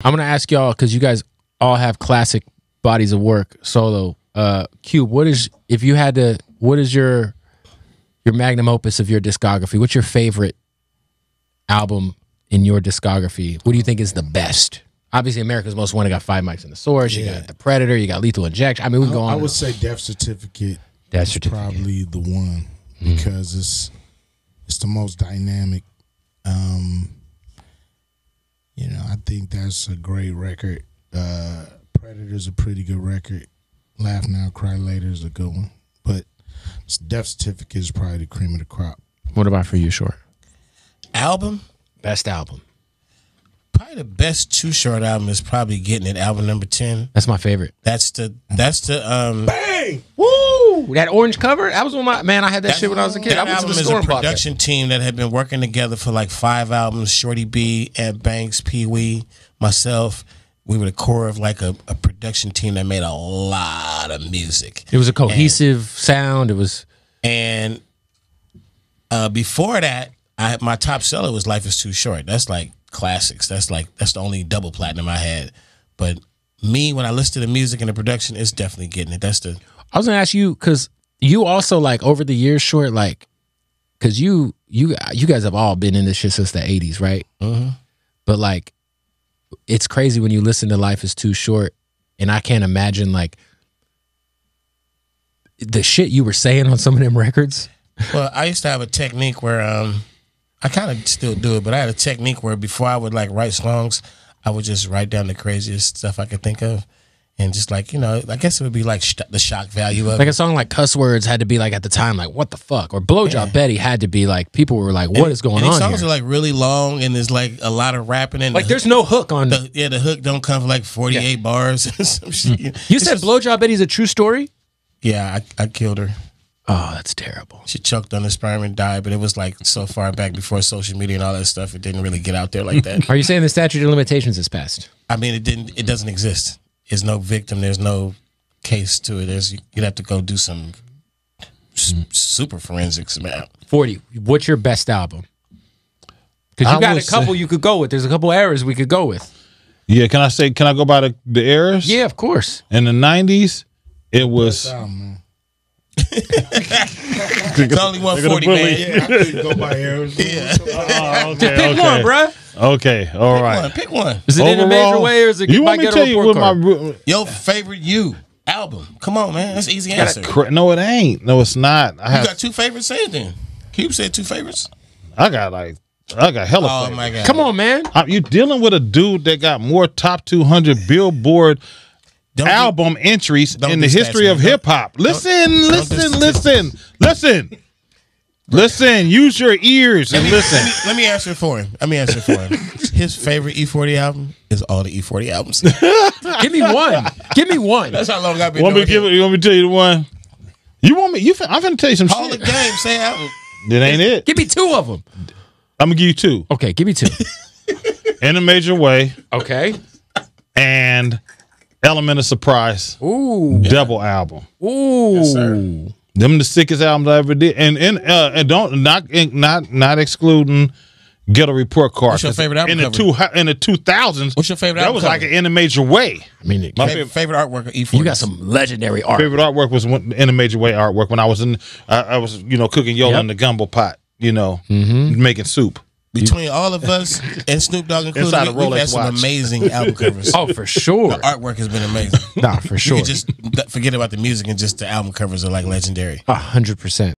I'm gonna ask y'all because you guys all have classic bodies of work solo. Cube, what is your magnum opus of your discography? What's your favorite album in your discography? What do you think is the best? Obviously, America's Most Wanted got 5 Mics in the Source. You got The Predator. You got Lethal Injection. I mean, we can go on. I would say Death Certificate. Death is Certificate. Probably the one because it's the most dynamic. You know, I think that's a great record. Predator's a pretty good record. Laugh Now, Cry Later is a good one. But Death Certificate is probably the cream of the crop. What about for you, Short? Album? Best album. Probably the best Too Short album is probably Getting It, album number 10. That's my favorite. That's the Bang! Woo! That orange cover, that was one of my I had that shit when I was a kid. That I went to album the is store a and bought that. production team that had been working together for like 5 albums. Shorty B, Ed Banks, Pee Wee, myself. We were the core of like a production team that made a lot of music. It was a cohesive sound. It was, and before that, my top seller was Life Is Too Short. That's like classics. That's the only double platinum I had. But me, when I listen to the music and the production, it's definitely Getting It. That's the. I was gonna ask you because you also like over the years, Short, like, because you guys have all been in this shit since the 80s, right? Mm-hmm. But like, it's crazy when you listen to Life Is Too Short, and I can't imagine like the shit you were saying on some of them records. Well, I used to have a technique where I kind of still do it, but I had a technique where before I would like write songs, I would just write down the craziest stuff I could think of. And just like, you know, I guess it would be like the shock value of like it. a song like Cuss Words had to be like at the time, like, what the fuck? Or Blowjob Betty had to be like, people were like, what is going on these songs here? are like really long and there's like a lot of rapping. And like there's no hook on. the hook don't come for like 48 bars. Some shit. You said Blowjob Betty's a true story? Yeah, I killed her. Oh, that's terrible. She choked on the sperm and died, but it was like so far back before social media and all that stuff, it didn't really get out there like that. Are you saying the statute of limitations is passed? I mean, it doesn't exist. There's no victim. There's no case to it. You'd have to go do some super forensics, man. 40. What's your best album? Because you got a couple you could go with. There's a couple eras we could go with. Yeah, can I go by the eras? Yeah, of course. In the 90s, it was... It's only 140, man. Yeah, I couldn't go by eras. Yeah. Oh, okay, Just pick one, bruh. Okay, all right. Pick one. Is it in a major way or is it you want me to tell you what my... Your favorite album. Come on, man. That's an easy answer. No, it ain't. No, it's not. You got 2 favorites? Say it then. Cube said 2 favorites. I got hella Oh, favorites. my God. Come on, man. You're dealing with a dude that got more top 200 Billboard album entries in the history of hip hop. Listen. Use your ears and listen. Let me answer it for him. His favorite E40 album is all the E40 albums. Give me one. Give me one. That's how long I've been You want me to tell you the one? You want me? I'm finna tell you some Hall shit. of Game, say album. That ain't it. Give me 2 of them. I'm gonna give you 2. Okay, give me 2. In a Major Way Okay. and Element of Surprise. Ooh. Double album. Ooh. Yes, sir. Them the sickest albums I ever did, and don't not excluding Ghetto Report Card. What's your favorite album in the 2000s? What's your favorite That album was cover? like in a Major Way. I mean, My favorite artwork of E40. you got some legendary art. favorite artwork was in a Major Way artwork when I was cooking Yola in the gumbo pot, making soup. Between all of us and Snoop Dogg included, Inside a we've Rolex had some watch. amazing album covers. Oh, for sure. The artwork has been amazing. Nah, for You sure. can just forget about the music and just the album covers are like legendary. 100%.